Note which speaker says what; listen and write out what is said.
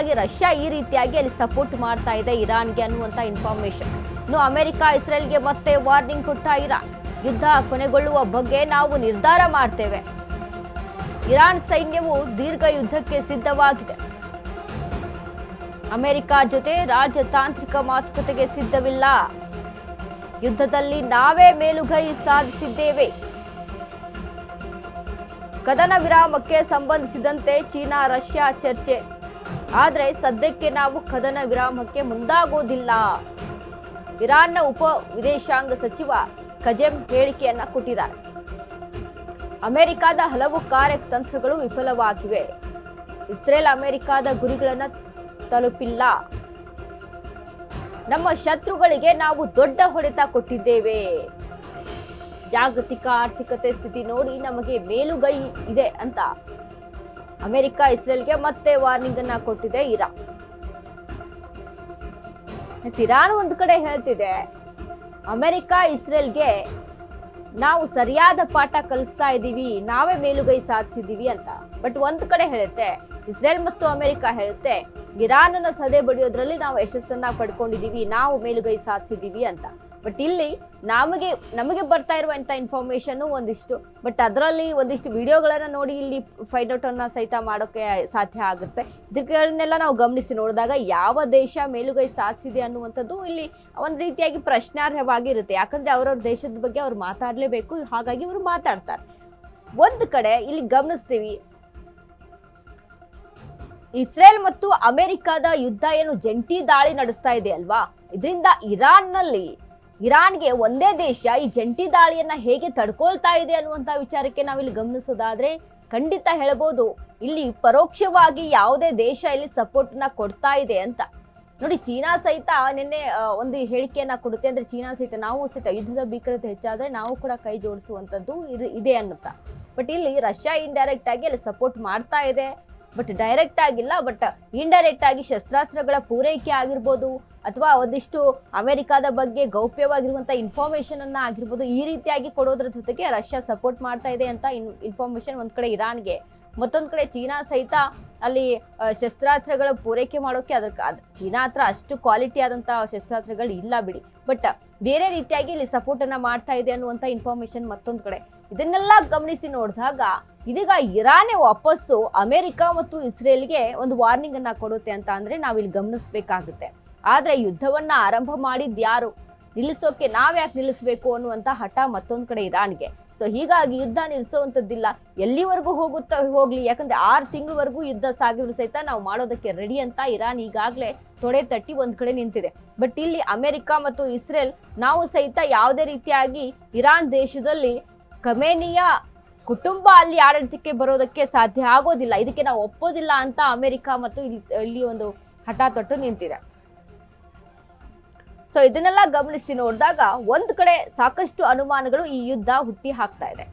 Speaker 1: ಹೀಗಾಗಿ ರಷ್ಯಾ ಈ ರೀತಿಯಾಗಿ ಅಲ್ಲಿ ಸಪೋರ್ಟ್ ಮಾಡ್ತಾ ಇದೆ ಇರಾನ್ಗೆ ಅನ್ನುವಂಥ ಇನ್ಫಾರ್ಮೇಶನ್. ಇನ್ನು ಅಮೆರಿಕ ಇಸ್ರೇಲ್ಗೆ ಮತ್ತೆ ವಾರ್ನಿಂಗ್ ಕೊಟ್ಟ ಇರಾನ್. ಯುದ್ಧ ಕೊನೆಗೊಳ್ಳುವ ಬಗ್ಗೆ ನಾವು ನಿರ್ಧಾರ ಮಾಡ್ತೇವೆ. ಇರಾನ್ ಸೈನ್ಯವು ದೀರ್ಘ ಯುದ್ಧಕ್ಕೆ ಸಿದ್ಧವಾಗಿದೆ. ಅಮೆರಿಕ ಜೊತೆ ರಾಜತಾಂತ್ರಿಕ ಮಾತುಕತೆಗೆ ಸಿದ್ಧವಿಲ್ಲ. ಯುದ್ಧದಲ್ಲಿ ನಾವೇ ಮೇಲುಗೈ ಸಾಧಿಸಿದ್ದೇವೆ. ಕದನ ವಿರಾಮಕ್ಕೆ ಸಂಬಂಧಿಸಿದಂತೆ ಚೀನಾ ರಷ್ಯಾ ಚರ್ಚೆ. ಆದರೆ ಸದ್ಯಕ್ಕೆ ನಾವು ಕದನ ವಿರಾಮಕ್ಕೆ ಮುಂದಾಗೋದಿಲ್ಲ. ಇರಾನ್ನ ಉಪ ವಿದೇಶಾಂಗ ಸಚಿವ ಕಜೆಮ್ ಹೇಳಿಕೆಯನ್ನ ಕೊಟ್ಟಿದ್ದಾರೆ. ಅಮೆರಿಕದ ಹಲವು ಕಾರ್ಯತಂತ್ರಗಳು ವಿಫಲವಾಗಿವೆ. ಇಸ್ರೇಲ್ ಅಮೆರಿಕದ ಗುರಿಗಳನ್ನು ತಲುಪಿಲ್ಲ. ನಮ್ಮ ಶತ್ರುಗಳಿಗೆ ನಾವು ದೊಡ್ಡ ಹೊಡೆತ ಕೊಟ್ಟಿದ್ದೇವೆ. ಜಾಗತಿಕ ಆರ್ಥಿಕತೆ ಸ್ಥಿತಿ ನೋಡಿ ನಮಗೆ ಮೇಲುಗೈ ಇದೆ ಅಂತ ಅಮೆರಿಕ ಇಸ್ರೇಲ್ಗೆ ಮತ್ತೆ ವಾರ್ನಿಂಗ್ ಅನ್ನ ಕೊಟ್ಟಿದೆ ಇರಾನ್. ಇರಾನ್ ಒಂದು ಕಡೆ ಹೇಳ್ತಿದೆ ಅಮೆರಿಕ ಇಸ್ರೇಲ್ಗೆ ನಾವು ಸರಿಯಾದ ಪಾಠ ಕಲಿಸ್ತಾ ಇದ್ದೀವಿ, ನಾವೇ ಮೇಲುಗೈ ಸಾಧಿಸಿದೀವಿ ಅಂತ. ಬಟ್ ಒಂದ್ ಕಡೆ ಹೇಳುತ್ತೆ ಇಸ್ರೇಲ್ ಮತ್ತು ಅಮೆರಿಕ ಹೇಳುತ್ತೆ ಇರಾನ್ ಅನ್ನ ಸದೆ ಬಡಿಯೋದ್ರಲ್ಲಿ ನಾವು ಯಶಸ್ಸನ್ನ ಪಡ್ಕೊಂಡಿದೀವಿ, ನಾವು ಮೇಲುಗೈ ಸಾಧಿಸಿದೀವಿ ಅಂತ. ಬಟ್ ಇಲ್ಲಿ ನಮಗೆ ಬರ್ತಾ ಇರುವಂತ ಇನ್ಫಾರ್ಮೇಶನ್ ಒಂದಿಷ್ಟು, ಬಟ್ ಅದರಲ್ಲಿ ಒಂದಿಷ್ಟು ವಿಡಿಯೋಗಳನ್ನ ನೋಡಿ ಇಲ್ಲಿ ಫೈಂಡ್ ಔಟ್ ಅನ್ನ ಸಹಿತ ಮಾಡೋಕೆ ಸಾಧ್ಯ ಆಗುತ್ತೆ. ಇದನ್ನೆಲ್ಲ ನಾವು ಗಮನಿಸಿ ನೋಡಿದಾಗ ಯಾವ ದೇಶ ಮೇಲುಗೈ ಸಾಧಿಸಿದೆ ಅನ್ನುವಂಥದ್ದು ಇಲ್ಲಿ ಒಂದು ರೀತಿಯಾಗಿ ಪ್ರಶ್ನಾರ್ಹವಾಗಿರುತ್ತೆ. ಯಾಕಂದ್ರೆ ಅವ್ರವ್ರ ದೇಶದ ಬಗ್ಗೆ ಅವ್ರು ಮಾತಾಡಲೇಬೇಕು, ಹಾಗಾಗಿ ಅವರು ಮಾತಾಡ್ತಾರೆ. ಒಂದು ಕಡೆ ಇಲ್ಲಿ ಗಮನಿಸ್ತೀವಿ ಇಸ್ರೇಲ್ ಮತ್ತು ಅಮೆರಿಕದ ಯುದ್ಧ ಏನು ಜಂಟಿ ದಾಳಿ ನಡೆಸ್ತಾ ಇದೆ ಅಲ್ವಾ, ಇದರಿಂದ ಇರಾನ್ಗೆ ಒಂದೇ ದೇಶ ಈ ಜಂಟಿ ದಾಳಿಯನ್ನ ಹೇಗೆ ತಡ್ಕೊಳ್ತಾ ಇದೆ ಅನ್ನುವಂಥ ವಿಚಾರಕ್ಕೆ ನಾವಿಲ್ಲಿ ಗಮನಿಸೋದಾದ್ರೆ ಖಂಡಿತ ಹೇಳ್ಬೋದು ಇಲ್ಲಿ ಪರೋಕ್ಷವಾಗಿ ಯಾವುದೇ ದೇಶ ಇಲ್ಲಿ ಸಪೋರ್ಟ್ನ ಕೊಡ್ತಾ ಇದೆ ಅಂತ. ನೋಡಿ ಚೀನಾ ಸಹಿತ ನಿನ್ನೆ ಒಂದು ಹೇಳಿಕೆಯನ್ನ ಕೊಡುತ್ತೆ. ಅಂದ್ರೆ ಚೀನಾ ಸಹಿತ ನಾವು ಸಹಿತ ಯುದ್ಧದ ಭೀಕರತೆ ಹೆಚ್ಚಾದ್ರೆ ನಾವು ಕೂಡ ಕೈ ಜೋಡಿಸುವಂಥದ್ದು ಇದೆ ಅನ್ನುತ್ತಾ. ಬಟ್ ಇಲ್ಲಿ ರಷ್ಯಾ ಇಂಡೈರೆಕ್ಟ್ ಆಗಿ ಅಲ್ಲಿ ಸಪೋರ್ಟ್ ಮಾಡ್ತಾ ಇದೆ, ಬಟ್ ಡೈರೆಕ್ಟ್ ಆಗಿಲ್ಲ, ಬಟ್ ಇಂಡೈರೆಕ್ಟ್ ಆಗಿ ಶಸ್ತ್ರಾಸ್ತ್ರಗಳ ಪೂರೈಕೆ ಆಗಿರ್ಬೋದು ಅಥವಾ ಒಂದಿಷ್ಟು ಅಮೆರಿಕದ ಬಗ್ಗೆ ಗೌಪ್ಯವಾಗಿರುವಂಥ ಇನ್ಫಾರ್ಮೇಶನ್ ಅನ್ನ ಆಗಿರ್ಬೋದು, ಈ ರೀತಿಯಾಗಿ ಕೊಡೋದ್ರ ಜೊತೆಗೆ ರಷ್ಯಾ ಸಪೋರ್ಟ್ ಮಾಡ್ತಾ ಇದೆ ಅಂತ ಇನ್ಫಾರ್ಮೇಶನ್ ಒಂದ್ ಕಡೆ ಇರಾನ್ಗೆ, ಮತ್ತೊಂದು ಕಡೆ ಚೀನಾ ಸಹಿತ ಅಲ್ಲಿ ಶಸ್ತ್ರಾಸ್ತ್ರಗಳ ಪೂರೈಕೆ ಮಾಡೋಕೆ ಚೀನಾ ಹತ್ರ ಅಷ್ಟು ಕ್ವಾಲಿಟಿ ಆದಂಥ ಶಸ್ತ್ರಾಸ್ತ್ರಗಳು ಇಲ್ಲ ಬಿಡಿ, ಬಟ್ ಬೇರೆ ರೀತಿಯಾಗಿ ಇಲ್ಲಿ ಸಪೋರ್ಟ್ ಅನ್ನ ಮಾಡ್ತಾ ಇದೆ ಅನ್ನುವಂಥ ಇನ್ಫಾರ್ಮೇಶನ್ ಮತ್ತೊಂದು ಕಡೆ. ಇದನ್ನೆಲ್ಲ ಗಮನಿಸಿ ನೋಡಿದಾಗ ಇದೀಗ ಇರಾನೇ ವಾಪಸ್ಸು ಅಮೆರಿಕ ಮತ್ತು ಇಸ್ರೇಲ್ಗೆ ಒಂದು ವಾರ್ನಿಂಗ್ ಅನ್ನ ಕೊಡುತ್ತೆ ಅಂತ ಅಂದ್ರೆ ನಾವಿಲ್ಲಿ ಗಮನಿಸಬೇಕಾಗುತ್ತೆ. ಆದ್ರೆ ಯುದ್ಧವನ್ನ ಆರಂಭ ಮಾಡಿದ್ ಯಾರು, ನಿಲ್ಲಿಸೋಕೆ ನಾವ್ಯಾಕೆ ನಿಲ್ಲಿಸಬೇಕು ಅನ್ನುವಂಥ ಹಠ ಮತ್ತೊಂದು ಕಡೆ ಇರಾನ್ಗೆ. ಸೊ ಹೀಗಾಗಿ ಯುದ್ಧ ನಿಲ್ಲಿಸುವಂಥದ್ದಿಲ್ಲ, ಎಲ್ಲಿವರೆಗೂ ಹೋಗ್ಲಿ, ಯಾಕಂದ್ರೆ 6 ತಿಂಗಳವರೆಗೂ ಯುದ್ಧ ಸಾಗಿದ್ರು ಸಹಿತ ನಾವು ಮಾಡೋದಕ್ಕೆ ರೆಡಿ ಅಂತ ಇರಾನ್ ಈಗಾಗಲೇ ತೊಡೆ ತಟ್ಟಿ ಒಂದ್ ಕಡೆ ನಿಂತಿದೆ. ಬಟ್ ಇಲ್ಲಿ ಅಮೆರಿಕ ಮತ್ತು ಇಸ್ರೇಲ್ ನಾವು ಸಹಿತ ಯಾವುದೇ ರೀತಿಯಾಗಿ ಇರಾನ್ ದೇಶದಲ್ಲಿ ಖಮೇನಿಯ ಕುಟುಂಬ ಅಲ್ಲಿ ಆಡಳಿತಕ್ಕೆ ಬರೋದಕ್ಕೆ ಸಾಧ್ಯ ಆಗೋದಿಲ್ಲ, ಇದಕ್ಕೆ ನಾವು ಒಪ್ಪೋದಿಲ್ಲ ಅಂತ ಅಮೆರಿಕ ಮತ್ತು ಇಲ್ಲಿ ಒಂದು ಹಠ ತೊಟ್ಟು ನಿಂತಿದೆ. ಸೊ ಇದನ್ನೆಲ್ಲ ಗಮನಿಸಿ ನೋಡಿದಾಗ ಒಂದ್ ಕಡೆ ಸಾಕಷ್ಟು ಅನುಮಾನಗಳು ಈ ಯುದ್ಧ ಹುಟ್ಟಿ ಹಾಕ್ತಾ ಇದೆ.